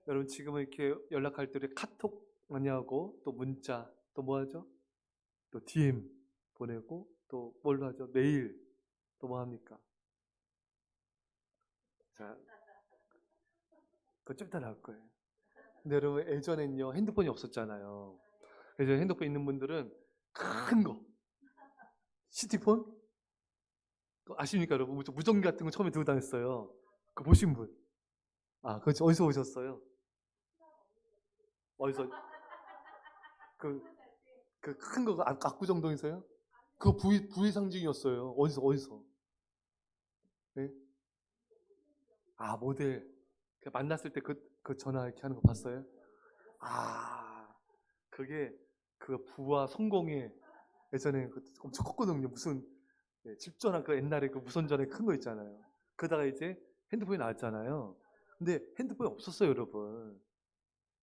여러분 지금은 이렇게 연락할 때 우리 카톡 많이 하고 또 문자 또 뭐 하죠? 또 DM 보내고 또 뭘로 하죠? 메일 또 뭐 합니까? 자, 그거 좀 이따 나올 거예요. 근데 여러분 예전엔요 핸드폰이 없었잖아요. 그래서 핸드폰 있는 분들은 큰 거, 시티폰? 그거 아십니까 여러분? 무전기 같은 거 처음에 들고 다녔어요. 그거 보신 분? 아, 그거 어디서 오셨어요? 어디서? 그, 그 큰 거, 압구정동에서요? 그거 부의 상징이었어요. 어디서? 네? 아, 모델. 그 만났을 때 그 전화 이렇게 하는 거 봤어요? 아, 그게 그 부와 성공의 예전에 엄청 컸거든요. 무슨 집 전화 그 옛날에 그 무선 전화 큰 거 있잖아요. 그러다가 이제 핸드폰이 나왔잖아요. 근데 핸드폰이 없었어요, 여러분.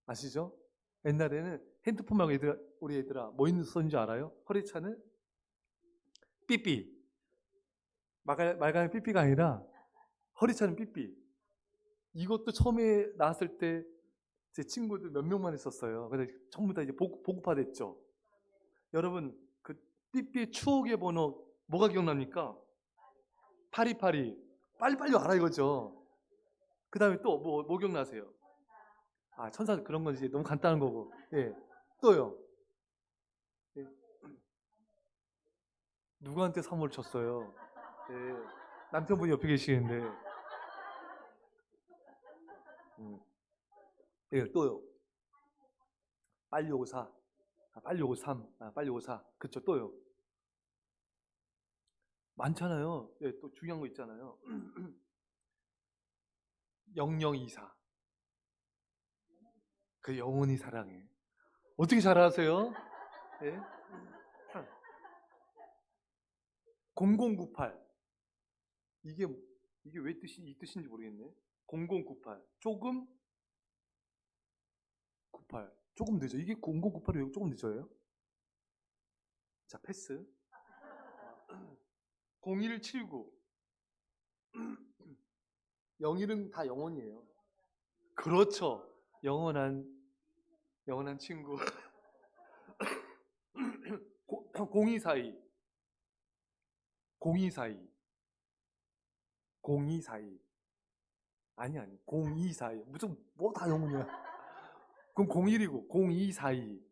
아시죠? 옛날에는 핸드폰 말고 우리 애들아 뭐 썼는 줄 알아요? 허리차는 삐삐. 말가는 삐삐가 아니라 허리차는 삐삐. 이것도 처음에 나왔을 때 제 친구들 몇 명만 했었어요. 그래서 전부 다 이제 보급화 됐죠. 여러분, 그 삐삐의 추억의 번호 뭐가 기억납니까? 파리파리. 빨리빨리 알아 이거죠. 그 다음에 또 뭐 기억나세요? 아, 천사 그런 건 이제 너무 간단한 거고. 예. 또요. 예. 누구한테 선물 줬어요? 예. 남편분이 옆에 계시는데. 예, 또요. 빨리 오사. 아, 빨리 오삼. 아, 빨리 오사. 그쵸, 또요. 많잖아요. 예, 또 중요한 거 있잖아요. 0024. 그 영원히 사랑해. 어떻게 잘 아세요? 예? 0098. 이게, 이게 왜 이 뜻인지 모르겠네. 0098. 조금 98. 조금 늦어. 이게 0098이 왜 조금 늦어요? 자, 패스. 0179. 01은 다 영원이에요. 그렇죠. 영원한 친구. 0242. 0242. 0242. 아니. 0242. 무슨, 뭐 다 영문이야. 그럼 01이고, 0242.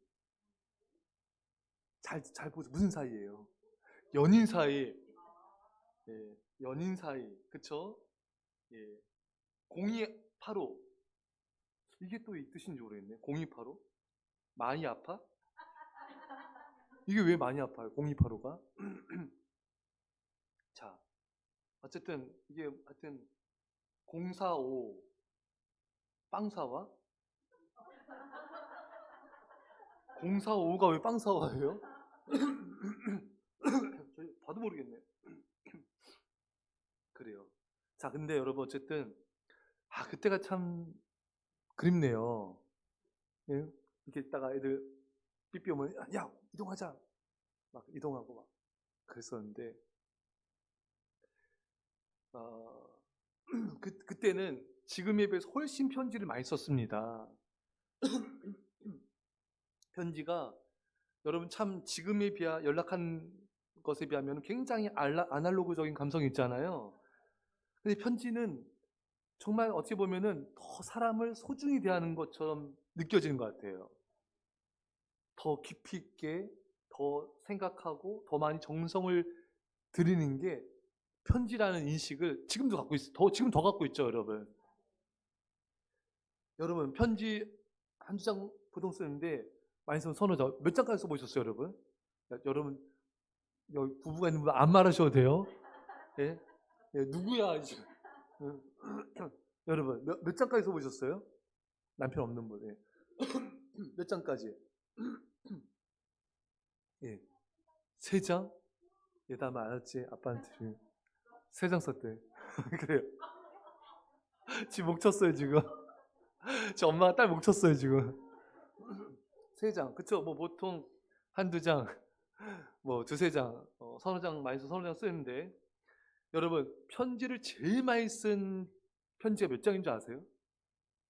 잘 보세요. 무슨 사이예요? 연인 사이. 예, 연인 사이. 그쵸? 예. 0285. 이게 또 이 뜻인지 모르겠네. 0285. 많이 아파? 이게 왜 많이 아파요? 0285가? 자, 어쨌든, 이게 하여튼, 045. 빵사와? 045가 왜 빵사와예요? 저희 봐도 모르겠네. 그래요. 자, 근데 여러분 어쨌든 그때가 참 그립네요. 예? 이렇게 있다가 애들 삐삐 오면 야 이동하자 막 이동하고 막 그랬었는데 어, 그때는 지금에 비해서 훨씬 편지를 많이 썼습니다. 편지가 여러분 참 지금에 비하 연락한 것에 비하면 굉장히 아날로그적인 감성이 있잖아요. 근데 편지는 정말 어찌 보면은 더 사람을 소중히 대하는 것처럼 느껴지는 것 같아요. 더 깊이 있게, 더 생각하고, 더 많이 정성을 들이는 게 편지라는 인식을 지금도 갖고 지금 더 갖고 있죠, 여러분. 여러분, 편지 한두 장 보통 쓰는데, 많이 쓰면 서너 장, 몇 장까지 써보셨어요, 여러분? 여러분, 여기 부부가 있는 분 안 말하셔도 돼요. 예? 예, 누구야, 이제. 여러분, 몇 장까지 써보셨어요? 남편 없는 분. 예. 몇 장까지? 예. 세 장? 얘 다 말았지, 아빠한테. 세 장 썼대. 그래요. 지금 목 쳤어요, 지금. 저 엄마가 딸 목 쳤어요, 지금. 세 장. 그쵸? 뭐 보통 한두 장, 뭐 두세 장, 서너 장 많이 써 서너 장 쓰는데 여러분 편지를 제일 많이 쓴 편지가 몇 장인 줄 아세요?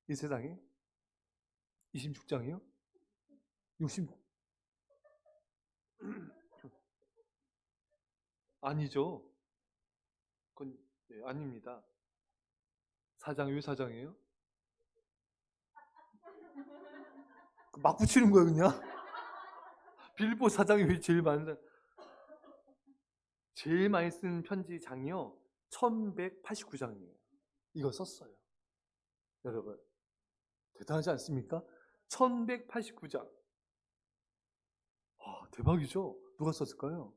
이 세상에? 26장이요? 60 아니죠. 그건 네, 아닙니다. 4장 왜 4장이에요? 막 붙이는 거예요, 그냥? 빌보 4장이 왜 제일 많은 제일 많이 쓴 편지 장이요. 1189장이에요. 이거 썼어요. 여러분, 대단하지 않습니까? 1189장. 와, 대박이죠? 누가 썼을까요?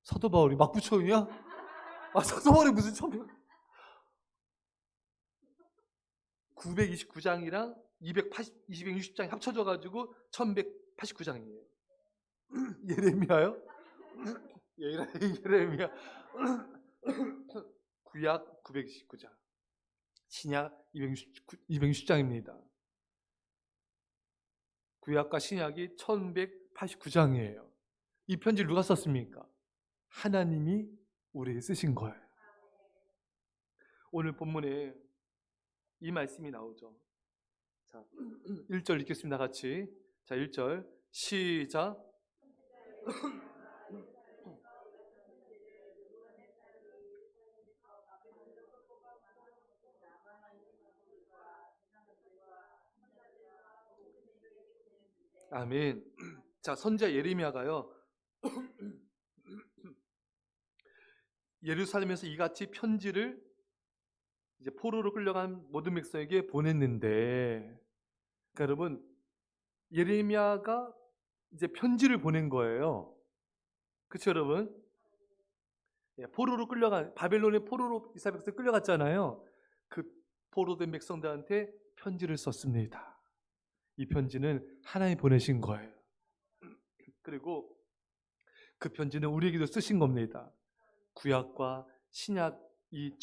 사도 바울이 막 붙여요? 아, 사도 바울이 무슨 929장이랑 260장이 합쳐져가지고 1189장이에요. 예레미야요? 예레미야. 구약 929장. 신약 260장입니다. 구약과 신약이 1189장이에요. 이 편지를 누가 썼습니까? 하나님이 우리에게 쓰신 거예요. 오늘 본문에 이 말씀이 나오죠. 자, 1절 읽겠습니다. 같이. 자, 1절 시작. 아멘. 자, 선지자 예레미야가요. 예루살렘에서 이같이 편지를 이제 포로로 끌려간 모든 백성에게 보냈는데, 그러니까 여러분 예레미야가 이제 편지를 보낸 거예요. 그렇죠, 여러분? 포로로 끌려간 바벨론의 포로로 이스라엘 백성이 끌려갔잖아요. 그 포로된 백성들한테 편지를 썼습니다. 이 편지는 하나님이 보내신 거예요. 그리고 그 편지는 우리에게도 쓰신 겁니다. 구약과 신약 이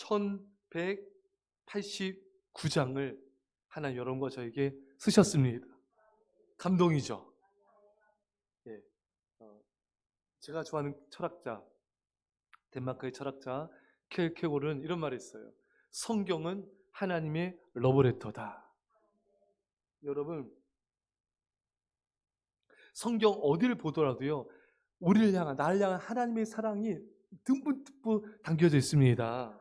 1189장을 하나님 여러분과 저에게 쓰셨습니다. 감동이죠. 예. 제가 좋아하는 철학자, 덴마크의 철학자 켈케고르는 이런 말을 했어요. 성경은 하나님의 러브레터다. 여러분, 성경 어디를 보더라도요, 우리를 향한, 나를 향한 하나님의 사랑이 듬뿍듬뿍 담겨져 있습니다.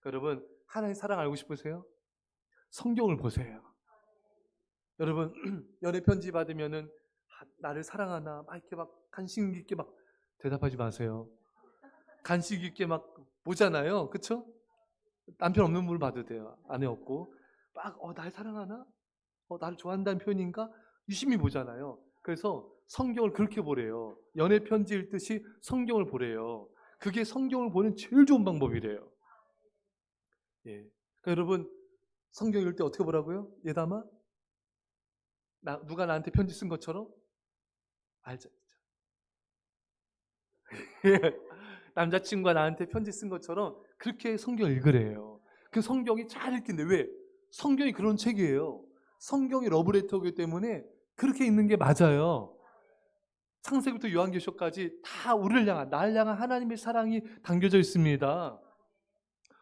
여러분, 하나님의 사랑 알고 싶으세요? 성경을 보세요. 여러분, 연애 편지 받으면은 나를 사랑하나 막 이렇게 막 간식 있게 막 대답하지 마세요. 간식 있게 막 보잖아요, 그렇죠? 남편 없는 분을 봐도 돼요. 아내 없고 막 날 사랑하나? 나를 좋아한다는 표현인가? 유심히 보잖아요. 그래서 성경을 그렇게 보래요. 연애 편지 읽듯이 성경을 보래요. 그게 성경을 보는 제일 좋은 방법이래요. 예. 그러니까 여러분 성경 읽을 때 어떻게 보라고요? 예담아? 누가 나한테 편지 쓴 것처럼? 알죠. 남자친구가 나한테 편지 쓴 것처럼 그렇게 성경을 읽으래요. 그 성경이 잘 읽긴데 왜? 성경이 그런 책이에요. 성경이 러브레터이기 때문에 그렇게 읽는 게 맞아요. 창세기부터 요한계시록까지 다 우리를 향한, 나를 향한 하나님의 사랑이 담겨져 있습니다.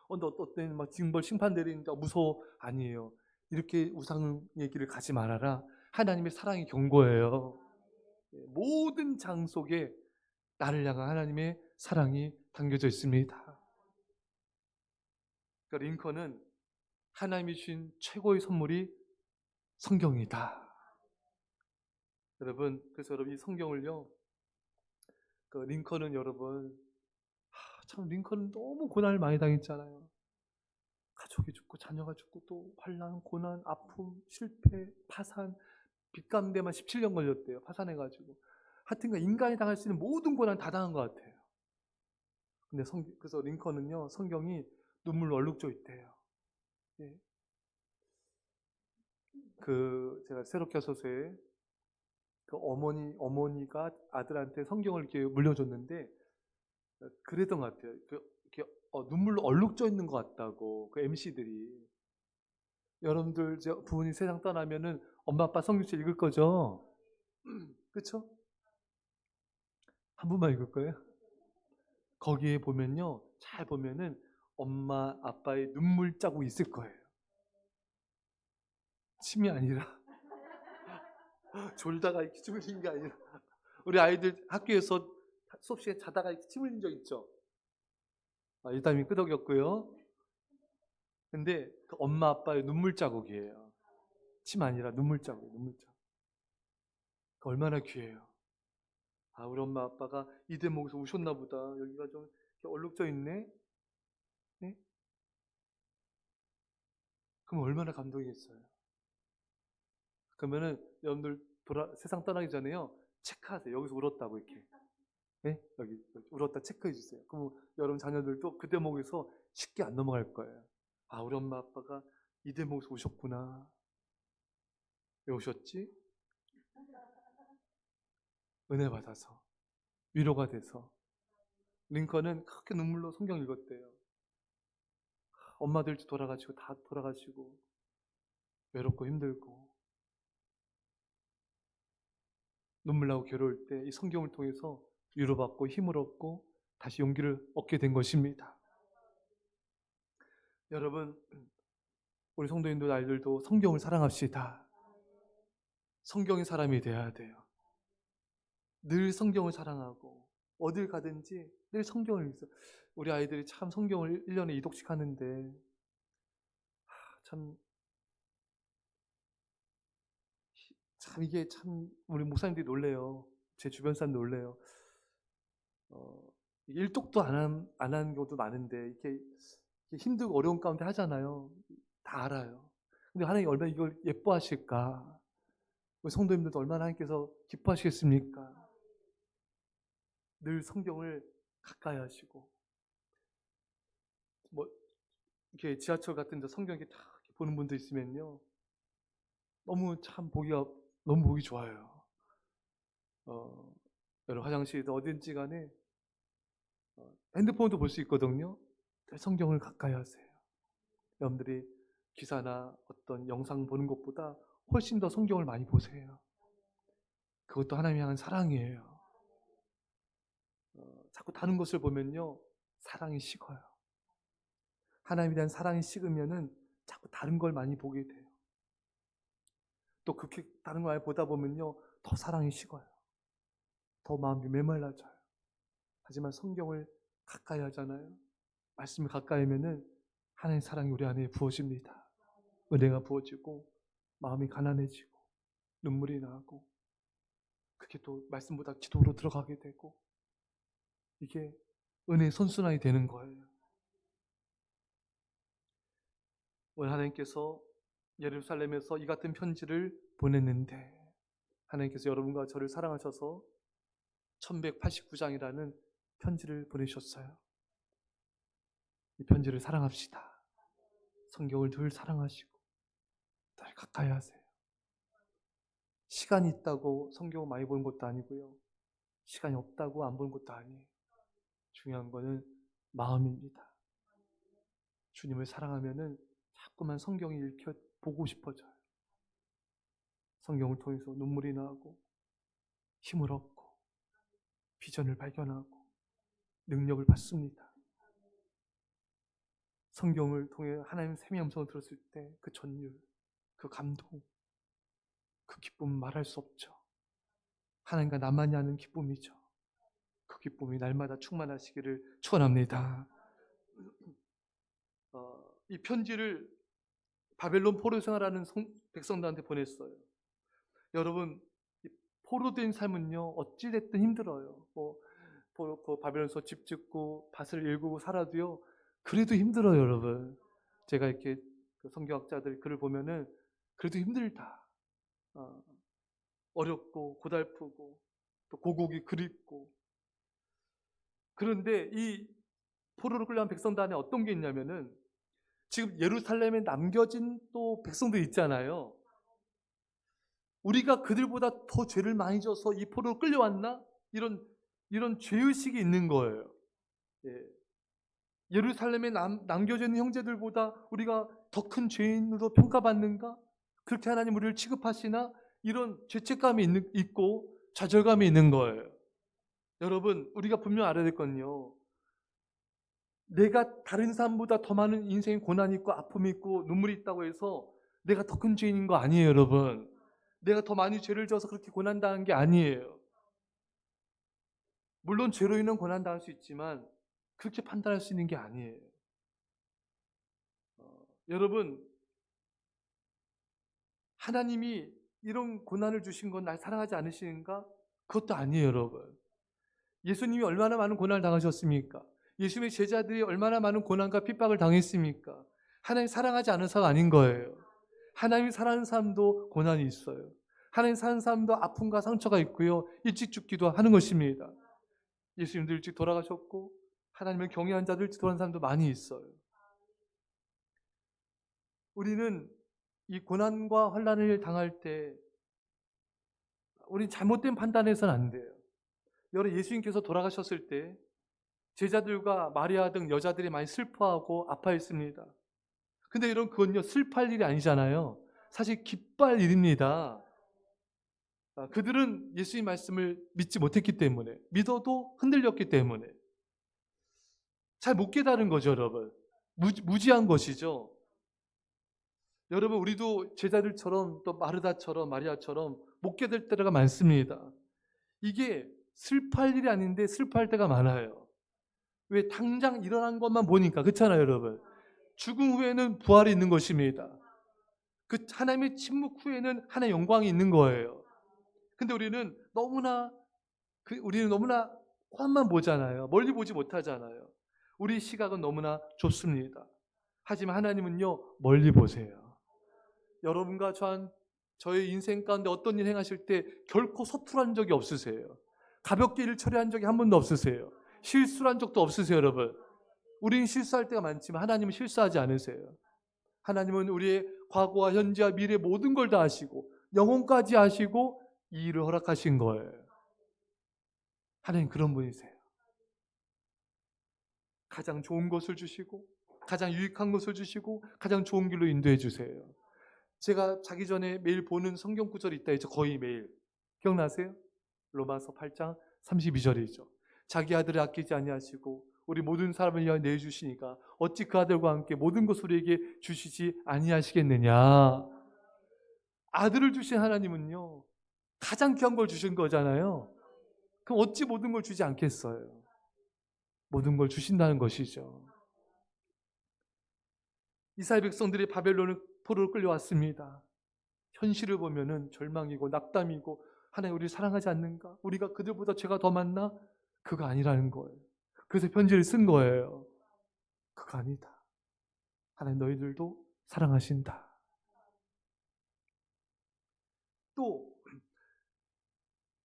너 어떤 막 징벌 심판 내리는데 무서워? 아니에요. 이렇게 우상 얘기를 가지 말아라. 하나님의 사랑이 경고예요. 모든 장 속에 나를 향한 하나님의 사랑이 담겨져 있습니다. 그러니까 링컨은 하나님이 주신 최고의 선물이 성경이다. 여러분, 그래서 여러분 이 성경을요, 그 링컨은 여러분, 참 링컨은 너무 고난을 많이 당했잖아요. 가족이 죽고 자녀가 죽고 또 환난, 고난, 아픔, 실패, 파산, 빚감대만 17년 걸렸대요. 파산해가지고. 하여튼간 인간이 당할 수 있는 모든 고난 다 당한 것 같아요. 근데 그래서 링컨은요, 성경이 눈물로 얼룩져 있대요. 예. 제가 새롭게 소서에 그 어머니가 아들한테 성경을 이렇게 물려줬는데, 그랬던 것 같아요. 이렇게 눈물로 얼룩져 있는 것 같다고, 그 MC들이. 여러분들, 부모님 세상 떠나면은 엄마, 아빠 성경책 읽을 거죠? 그쵸? 한 번만 읽을 거예요? 거기에 보면요, 잘 보면은 엄마, 아빠의 눈물 자국이 있을 거예요. 침이 아니라. 졸다가 이렇게 침 흘린 게 아니라 우리 아이들 학교에서 수업 시간에 자다가 이렇게 침 흘린 적 있죠? 일단은 끄덕였고요. 근데 그 엄마 아빠의 눈물 자국이에요. 침 아니라 눈물 자국, 눈물 자국. 그 얼마나 귀해요. 우리 엄마 아빠가 이 대목에서 우셨나 보다. 여기가 좀 이렇게 얼룩져 있네. 네? 그럼 얼마나 감동이겠어요. 그러면은 여러분들 세상 떠나기 전에요. 체크하세요. 여기서 울었다고 이렇게. 네? 여기 울었다 체크해 주세요. 그럼 여러분 자녀들도 그 대목에서 쉽게 안 넘어갈 거예요. 우리 엄마 아빠가 이 대목에서 우셨구나. 왜 우셨지? 은혜 받아서 위로가 돼서. 링컨은 그렇게 눈물로 성경 읽었대요. 엄마들도 돌아가시고 다 돌아가시고 외롭고 힘들고 눈물 나고 괴로울 때 이 성경을 통해서 위로받고 힘을 얻고 다시 용기를 얻게 된 것입니다. 여러분, 우리 성도님들 아이들도 성경을 사랑합시다. 성경의 사람이 돼야 돼요. 늘 성경을 사랑하고 어딜 가든지 늘 성경을 읽어요. 우리 아이들이 참 성경을 1년에 2독씩 하는데 참 이게 참 우리 목사님들이 놀래요. 제 주변 사람 놀래요. 1독도 안 한 경우도 많은데 이렇게 힘들고 어려운 가운데 하잖아요. 다 알아요. 근데 하나님 얼마나 이걸 예뻐하실까? 우리 성도님들도 얼마나 하나님께서 기뻐하시겠습니까? 늘 성경을 가까이 하시고 이렇게 지하철 같은 데 성경 이렇게 다 보는 분도 있으면요. 너무 보기 좋아요. 여러분 화장실이든 어딘지 간에 핸드폰도 볼 수 있거든요. 성경을 가까이 하세요. 여러분들이 기사나 어떤 영상 보는 것보다 훨씬 더 성경을 많이 보세요. 그것도 하나님이 향한 사랑이에요. 자꾸 다른 것을 보면요. 사랑이 식어요. 하나님에 대한 사랑이 식으면은 자꾸 다른 걸 많이 보게 돼요. 또 그렇게 다른 걸 많이 보다 보면요. 더 사랑이 식어요. 더 마음이 메말라져요. 하지만 성경을 가까이 하잖아요. 말씀을 가까이 하면은 하나님의 사랑이 우리 안에 부어집니다. 은혜가 부어지고 마음이 가난해지고 눈물이 나고 그게 또 말씀보다 기도로 들어가게 되고 이게 은혜의 선순환이 되는 거예요. 오늘 하나님께서 예루살렘에서 이 같은 편지를 보냈는데 하나님께서 여러분과 저를 사랑하셔서 1189장이라는 편지를 보내셨어요. 이 편지를 사랑합시다. 성경을 늘 사랑하시고 늘 가까이 하세요. 시간이 있다고 성경을 많이 보는 것도 아니고요. 시간이 없다고 안 보는 것도 아니에요. 중요한 거는 마음입니다. 주님을 사랑하면은 자꾸만 성경이 읽혀 보고 싶어져요. 성경을 통해서 눈물이 나고 힘을 얻고 비전을 발견하고 능력을 받습니다. 성경을 통해 하나님의 샘의 음성을 들었을 때 그 전율, 그 감동, 그 기쁨은 말할 수 없죠. 하나님과 나만이 아는 기쁨이죠. 그 기쁨이 날마다 충만하시기를 축원합니다. 이 편지를 바벨론 포로 생활하는 백성들한테 보냈어요. 여러분, 포로된 삶은요 어찌됐든 힘들어요. 바벨론에서 집 짓고 밭을 일구고 살아도요 그래도 힘들어요, 여러분. 제가 이렇게 성경학자들 글을 보면은 그래도 힘들다. 어렵고 고달프고 또 고국이 그립고. 그런데 이 포로로 끌려간 백성들 안에 어떤 게 있냐면은 지금 예루살렘에 남겨진 또 백성들 있잖아요. 우리가 그들보다 더 죄를 많이 져서 이 포로로 끌려왔나? 이런 죄의식이 있는 거예요. 예루살렘에 남겨져 있는 형제들보다 우리가 더 큰 죄인으로 평가받는가? 그렇게 하나님 우리를 취급하시나? 이런 죄책감이 있고 좌절감이 있는 거예요. 여러분, 우리가 분명 알아야 될 건요. 내가 다른 사람보다 더 많은 인생의 고난이 있고 아픔이 있고 눈물이 있다고 해서 내가 더 큰 죄인인 거 아니에요, 여러분. 내가 더 많이 죄를 져서 그렇게 고난당한 게 아니에요. 물론 죄로 인한 고난당할 수 있지만 그렇게 판단할 수 있는 게 아니에요. 여러분, 하나님이 이런 고난을 주신 건 날 사랑하지 않으시는가? 그것도 아니에요, 여러분. 예수님이 얼마나 많은 고난을 당하셨습니까? 예수님의 제자들이 얼마나 많은 고난과 핍박을 당했습니까? 하나님 사랑하지 않아서가 아닌 거예요. 하나님 사랑하는 사람도 고난이 있어요. 하나님 사랑하는 사람도 아픔과 상처가 있고요. 일찍 죽기도 하는 것입니다. 예수님도 일찍 돌아가셨고 하나님을 경외한 자들 일찍 돌아간 사람도 많이 있어요. 우리는 이 고난과 환난을 당할 때 우리는 잘못된 판단해서는 안 돼요. 여러분, 예수님께서 돌아가셨을 때 제자들과 마리아 등 여자들이 많이 슬퍼하고 아파했습니다. 근데 여러분, 그건요 슬퍼할 일이 아니잖아요. 사실 기뻐할 일입니다. 그들은 예수님 말씀을 믿지 못했기 때문에, 믿어도 흔들렸기 때문에 잘 못 깨달은 거죠, 여러분. 무지한 것이죠. 여러분, 우리도 제자들처럼 또 마르다처럼 마리아처럼 못 깨달을 때가 많습니다. 이게 슬퍼할 일이 아닌데 슬퍼할 때가 많아요. 왜? 당장 일어난 것만 보니까. 그렇잖아요, 여러분. 죽음 후에는 부활이 있는 것입니다. 그 하나님의 침묵 후에는 하나님의 영광이 있는 거예요. 근데 우리는 너무나 험만 보잖아요. 멀리 보지 못하잖아요. 우리 시각은 너무나 좁습니다. 하지만 하나님은요 멀리 보세요. 여러분과 저의 인생 가운데 어떤 일 행하실 때 결코 서툴한 적이 없으세요. 가볍게 일을 처리한 적이 한 번도 없으세요. 실수를 한 적도 없으세요, 여러분. 우리는 실수할 때가 많지만 하나님은 실수하지 않으세요. 하나님은 우리의 과거와 현재와 미래 모든 걸 다 아시고 영혼까지 아시고 이 일을 허락하신 거예요. 하나님 그런 분이세요. 가장 좋은 것을 주시고 가장 유익한 것을 주시고 가장 좋은 길로 인도해 주세요. 제가 자기 전에 매일 보는 성경 구절이 있다 했죠. 거의 매일. 기억나세요? 로마서 8장 32절이죠. 자기 아들을 아끼지 아니하시고 우리 모든 사람을 위하여 내주시니까 어찌 그 아들과 함께 모든 것을 우리에게 주시지 아니하시겠느냐. 아들을 주신 하나님은요 가장 귀한 걸 주신 거잖아요. 그럼 어찌 모든 걸 주지 않겠어요? 모든 걸 주신다는 것이죠. 이스라엘 백성들이 바벨론 포로로 끌려왔습니다. 현실을 보면은 절망이고 낙담이고 하나님 우리를 사랑하지 않는가? 우리가 그들보다 죄가 더 많나? 그거 아니라는 거예요. 그래서 편지를 쓴 거예요. 그거 아니다. 하나님 너희들도 사랑하신다. 또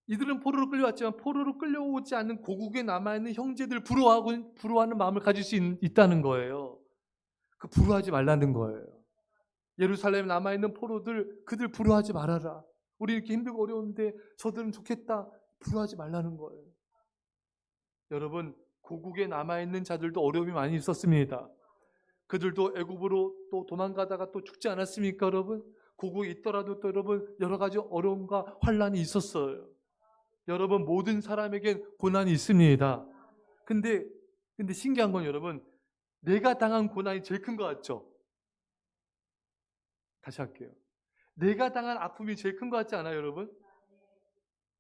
이들은 포로로 끌려왔지만 포로로 끌려오지 않는 고국에 남아있는 형제들 부러워하는 마음을 가질 수 있다는 거예요. 그 부러워하지 말라는 거예요. 예루살렘에 남아있는 포로들 그들 부러워하지 말아라. 우리 이렇게 힘들고 어려운데 저들은 좋겠다. 부러워하지 말라는 거예요. 여러분 고국에 남아있는 자들도 어려움이 많이 있었습니다. 그들도 애굽으로 또 도망가다가 또 죽지 않았습니까, 여러분? 고국에 있더라도 또 여러분 여러 가지 어려움과 환난이 있었어요. 여러분 모든 사람에겐 고난이 있습니다. 근데 신기한 건 여러분 내가 당한 고난이 제일 큰 것 같죠? 다시 할게요. 내가 당한 아픔이 제일 큰 것 같지 않아요, 여러분?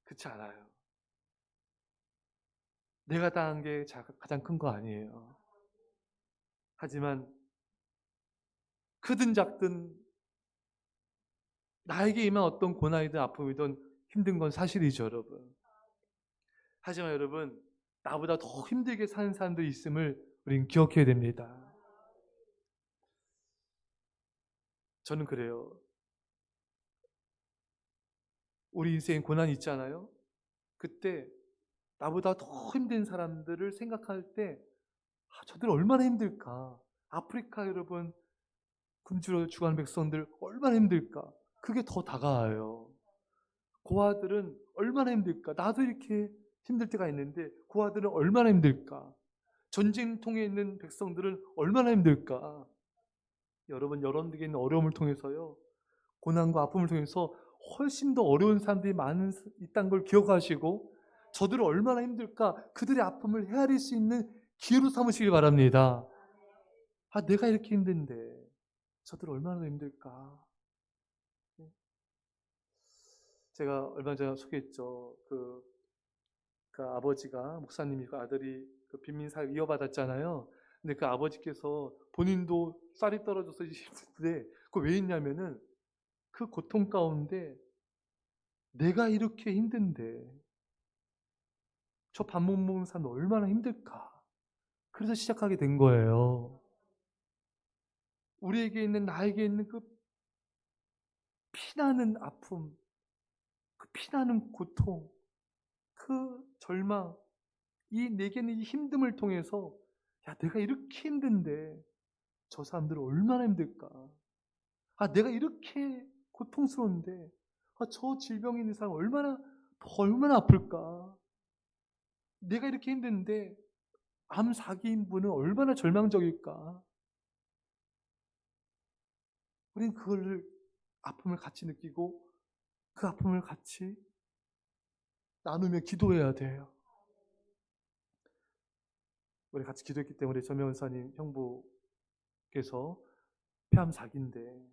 그렇지 않아요. 내가 당한 게 가장 큰 거 아니에요. 하지만 크든 작든 나에게 임한 어떤 고난이든 아픔이든 힘든 건 사실이죠, 여러분. 하지만 여러분 나보다 더 힘들게 사는 사람들이 있음을 우리는 기억해야 됩니다. 저는 그래요. 우리 인생에 고난이 있잖아요. 그때 나보다 더 힘든 사람들을 생각할 때 저들 얼마나 힘들까. 아프리카 여러분 굶주려 죽어가는 백성들 얼마나 힘들까. 그게 더 다가와요. 고아들은 얼마나 힘들까. 나도 이렇게 힘들 때가 있는데 고아들은 얼마나 힘들까. 전쟁통에 있는 백성들은 얼마나 힘들까. 여러분에게 있는 어려움을 통해서요. 고난과 아픔을 통해서 훨씬 더 어려운 사람들이 있다는 걸 기억하시고 저들은 얼마나 힘들까 그들의 아픔을 헤아릴 수 있는 기회로 삼으시길 바랍니다. 내가 이렇게 힘든데 저들 얼마나 힘들까. 제가 얼마 전에 소개했죠. 그 아버지가 목사님이고 아들이 그 빈민사회 이어받았잖아요. 근데 그 아버지께서 본인도 쌀이 떨어져서 힘든데 그 왜 있냐면은 그 고통 가운데 내가 이렇게 힘든데 저 밥 못 먹는 사람 얼마나 힘들까. 그래서 시작하게 된 거예요. 우리에게 있는 나에게 있는 그 피나는 아픔, 그 피나는 고통, 그 절망, 이 내게는 이 힘듦을 통해서 야 내가 이렇게 힘든데 저 사람들은 얼마나 힘들까. 아 내가 이렇게 고통스러운데 저 질병이 있는 사람 얼마나 아플까. 내가 이렇게 힘든데 암 사기인 분은 얼마나 절망적일까. 우리는 그걸 아픔을 같이 느끼고 그 아픔을 같이 나누며 기도해야 돼요. 우리 같이 기도했기 때문에 전명원사님 형부께서 폐암 사기인데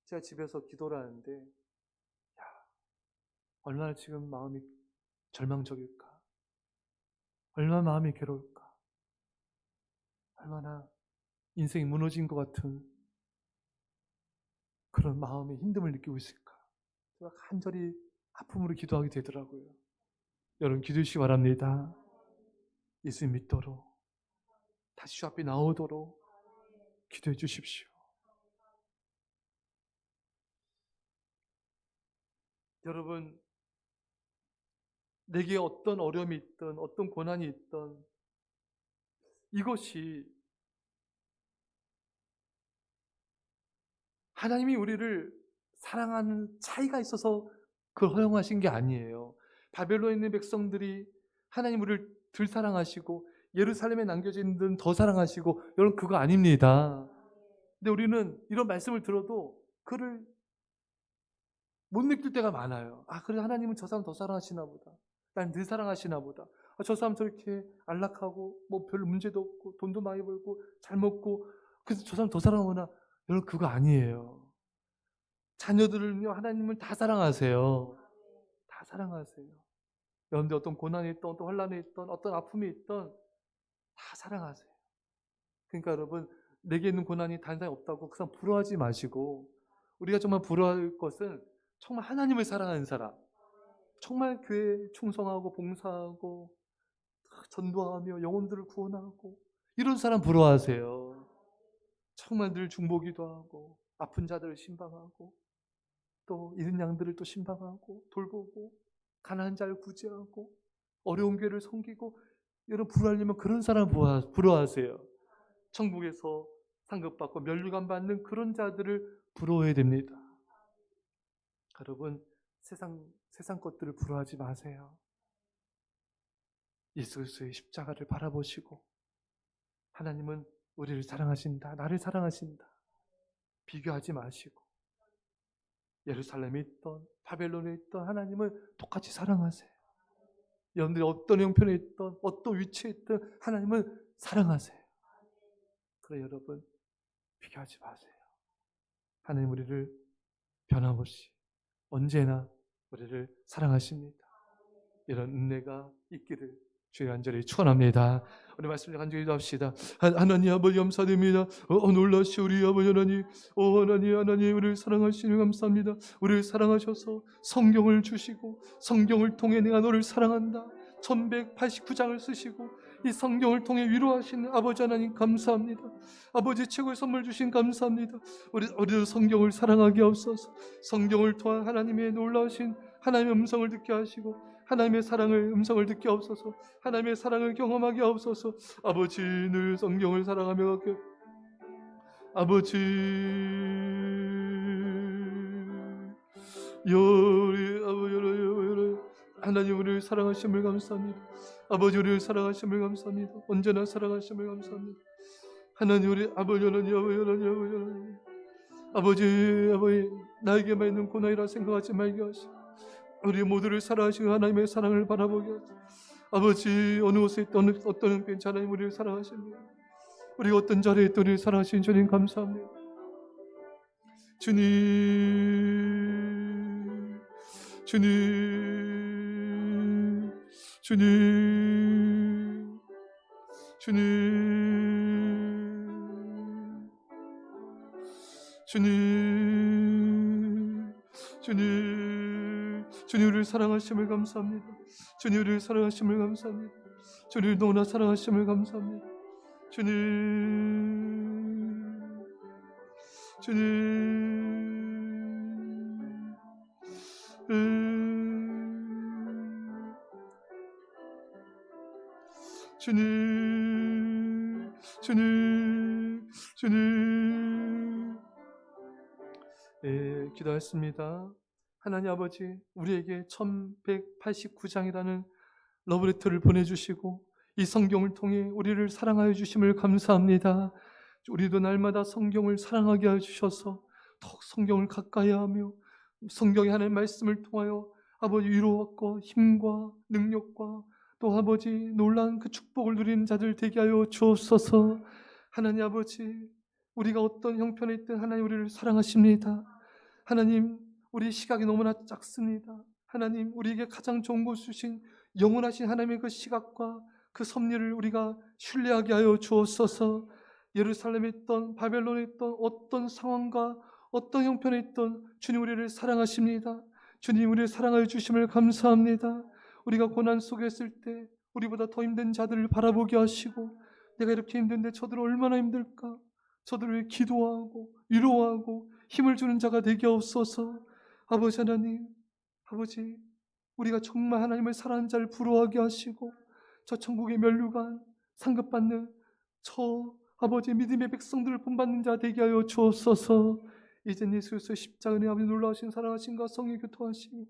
제가 집에서 기도를 하는데 야 얼마나 지금 마음이 절망적일까. 얼마나 마음이 괴로울까. 얼마나 인생이 무너진 것 같은 그런 마음의 힘듦을 느끼고 있을까. 제가 간절히 아픔으로 기도하게 되더라고요. 여러분 기도해 주시기 바랍니다. 예수 믿도록 다시 주 앞에 나오도록 기도해 주십시오. 여러분 내게 어떤 어려움이 있든 어떤 고난이 있든 이것이 하나님이 우리를 사랑하는 차이가 있어서 그걸 허용하신 게 아니에요. 바벨론에 있는 백성들이 하나님 우리를 덜 사랑하시고 예루살렘에 남겨진 분들은 더 사랑하시고 여러분 그거 아닙니다. 근데 우리는 이런 말씀을 들어도 그를 못 느낄 때가 많아요. 아 그래 하나님은 저 사람 더 사랑하시나 보다. 난 늘 사랑하시나 보다. 저 사람 저렇게 안락하고 뭐 별 문제도 없고 돈도 많이 벌고 잘 먹고 그래서 저 사람 더 사랑하구나. 여러분 그거 아니에요. 자녀들은요 하나님을 다 사랑하세요. 다 사랑하세요. 여러분들 어떤 고난이 있던 어떤 환난이 있던 어떤 아픔이 있던 다 사랑하세요. 그러니까 여러분 내게 있는 고난이 다른 사람이 없다고 그 사람 부러워하지 마시고 우리가 정말 부러워할 것은 정말 하나님을 사랑하는 사람 정말 교회에 충성하고 봉사하고 전도하며 영혼들을 구원하고 이런 사람 부러워하세요. 정말 늘 중보기도 하고 아픈 자들을 신방하고 또 잃은 양들을 또 신방하고 돌보고 가난한 자를 구제하고 어려운 교회를 섬기고 여러분 부러워하려면 그런 사람 부러워하세요. 천국에서 상급받고 면류관 받는 그런 자들을 부러워해야 됩니다. 여러분 세상 것들을 부러워하지 마세요. 예수 그리스도의 십자가를 바라보시고 하나님은 우리를 사랑하신다. 나를 사랑하신다. 비교하지 마시고 예루살렘에 있던 바벨론에 있던 하나님을 똑같이 사랑하세요. 여러분들이 어떤 형편에 있던 어떤 위치에 있던 하나님을 사랑하세요. 그래 여러분 비교하지 마세요. 하나님 우리를 변함없이 언제나 우리를 사랑하십니다. 이런 은혜가 있기를 주의 간절히 축원합니다. 우리 말씀을 간절히 기도합시다. 하나님 아버지 감사드립니다. 놀라시 우리 아버지 하나님, 하나님 우리를 사랑하시니 감사합니다. 우리를 사랑하셔서 성경을 주시고 성경을 통해 내가 너를 사랑한다 1189장을 쓰시고 이 성경을 통해 위로하시는 아버지 하나님 감사합니다. 아버지 최고의 선물 주신 감사합니다. 우리도 성경을 사랑하게 하옵소서. 성경을 통한 하나님의 놀라우신 하나님의 음성을 듣게 하시고 하나님의 사랑을 음성을 듣게 하옵소서. 하나님의 사랑을 경험하게 하옵소서. 아버지 늘 성경을 사랑하며 가게 아버지 하나님 우리를 사랑하심을 감사합니다. 아버지 우리를 사랑하심을 감사합니다. 언제나 사랑하심을 감사합니다. 하나님 우리 아버지 아버지 나에게만 있는 고난이라 생각하지 말게 하시고 우리 모두를 사랑하시는 하나님의 사랑을 바라보게 하시고 아버지 어느 곳에 있던 어떤 형편인지 하나님 우리를 사랑하십니다. 우리가 어떤 자리에 있던 우리를 사랑하시는 주님 감사합니다. 주님 주님, 주님, 주님, 주님, 주님, 주님 우리를 사랑하심을 감사합니다. 주님 우리를 사랑하심을 감사합니다. 주님 너무나 사랑하심을 감사합니다. 주님, 주님, 주님, 주님, 주님. 예, 기도했습니다. 하나님 아버지, 우리에게 1189장이라는 러브레터를 보내주시고 이 성경을 통해 우리를 사랑하여 주심을 감사합니다. 우리도 날마다 성경을 사랑하게 해주셔서 더욱 성경을 가까이 하며 성경의 하나님의 말씀을 통하여 아버지 위로와 힘과 능력과 또 아버지 놀라운 그 축복을 누리는 자들 되게 하여 주옵소서. 하나님 아버지, 우리가 어떤 형편에 있든 하나님 우리를 사랑하십니다. 하나님, 우리 시각이 너무나 작습니다. 하나님, 우리에게 가장 좋은 것 주신 영원하신 하나님의 그 시각과 그 섭리를 우리가 신뢰하게 하여 주옵소서. 예루살렘에 있던 바벨론에 있던 어떤 상황과 어떤 형편에 있던 주님 우리를 사랑하십니다. 주님 우리를 사랑하여 주심을 감사합니다. 우리가 고난 속에 있을 때 우리보다 더 힘든 자들을 바라보게 하시고 내가 이렇게 힘든데 저들은 얼마나 힘들까? 저들을 위해 기도하고 위로하고 힘을 주는 자가 되게 없어서. 아버지 하나님, 아버지 우리가 정말 하나님을 사랑하는 자를 부러워하게 하시고 저 천국의 면류관 상급받는 저 아버지 믿음의 백성들을 본받는 자 되게 하여 주옵소서. 이젠 예수 그리스도의 십자가의 아버지 놀라우신 사랑하신가 성령 교통하시니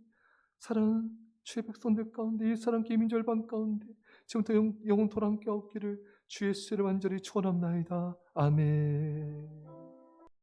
사랑하는 주의 백성들 가운데 옛사람 기민절반 가운데 지금부터 영원토록 함께 없기를 주 예수를 완전히 축원합나이다. 아멘.